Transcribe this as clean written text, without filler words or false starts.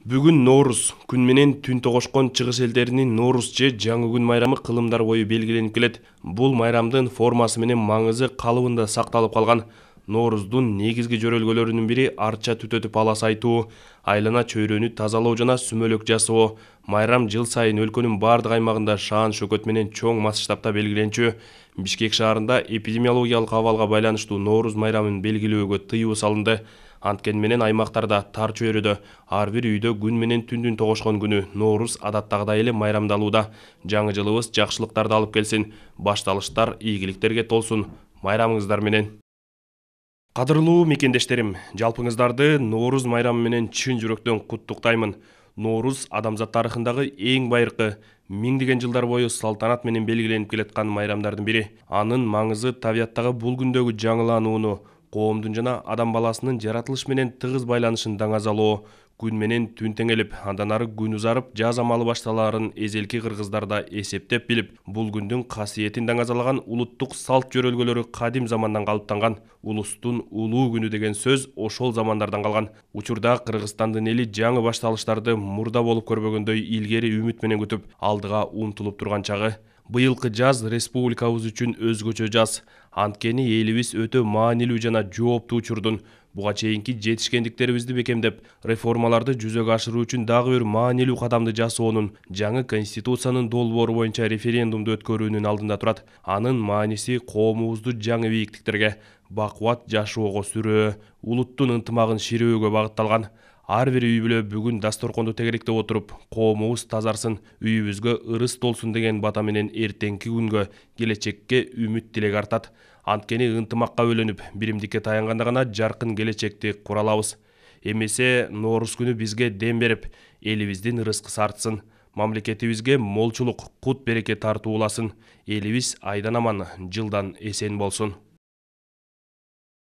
Бүгүн Ноорус, күн менен түн тогошкон чыгыш элдеринин Ноорус же жаңы күн майрамы кылымдар бою белгиленип келет. Бул майрамдын формасы менен маңызы калыбында сакталып калган. Ноорустун негизги жөрөлгөлөрүнүн бири арча түтөтүп алас айтуу, айлана чөйрөнү тазалоо жана сүмөлөк жасоо. Майрам жыл сайын өлкөнүн бардык аймагында шаан шөкөт менен чоң масштабта белгиленчү. Бишкек шаарында эпидемиологиялык абалга байланыштуу Ноорус майрамын белгилөөгө тыюу салынды. Анткени менен аймактарда тар чөйрөдө ар бир үйдө күн менен түндүн тогошкон күнү Ноорус адаттагыдай эле майрамдалууда. Жаңы жылыбыз жакшылыктарды алып келсин, башталыштар ийгиликтерге толсун. Майрамыңыздар менен. Кадырлуу мекендештерим, жалпыңыздарды Ноорус майрамы менен чын жүрөктөн куттуктаймын. Ноорус адамзат тарыхындагы эң байыркы, миңдеген жылдар бою салтанат менен белгиленип келаткан майрамдардын бири. Анын маңызы табияттагы бул күндөгү жаңыланууну, коомдун жана адам баласынын жаратылыш менен тыгыз байланышын даңазалоо, күн менен түн теңелип, андан ары күн узарып, жаз амалы башталаарын эзелки кыргыздар да эсептеп билип, бул күндүн касиетин даңазалаган улуттук салт жөрөлгөлөрү кадим замандан калыптанган. Улустун улуу күнү деген сөз ошол замандардан калган. Учурда Кыргызстандын эли жаңы башталыштарды мурда болуп көрбөгөндөй илгери үмүт менен күтүп, алдыга умтулуп турган чагы. Быйылкы жаз республикабыз үчүн өзгөчө жаз. Анткени элибиз өтө маанилүү жана жооптуу учурдун буга чейинки жетишкендиктерибизди бекемдеп, реформаларды жүзөгө ашыруу үчүн дагы бир маанилүү кадамды жасоонун, жаңы конституциянын долбоору боюнча референдумду өткөрүүнүн алдында турат. Анын мааниси коомубузду жаңы бийиктиктерге, бакубат жашоого сүрөө, улуттун ынтымагын ширөөгө багытталган. Ар бир үй бүлө бүгүн дасторконду тегеректеп отуруп, коомубуз тазарсын, үйүбүзгө ырыс толсун деген бата менен эртеңки күнгө, келечекке үмүт тилек артат. Анткени ынтымакка бөлөнүп, биримдикке таянганда гана жаркын келечекти кура алабыз. Эмесе Ноорус күнү бизге дем берип, элибиздин ырыскысы артсын, мамлекетибизге молчулук, кут береке тартууласын, элибиз айдан аман, жылдан эсен болсун.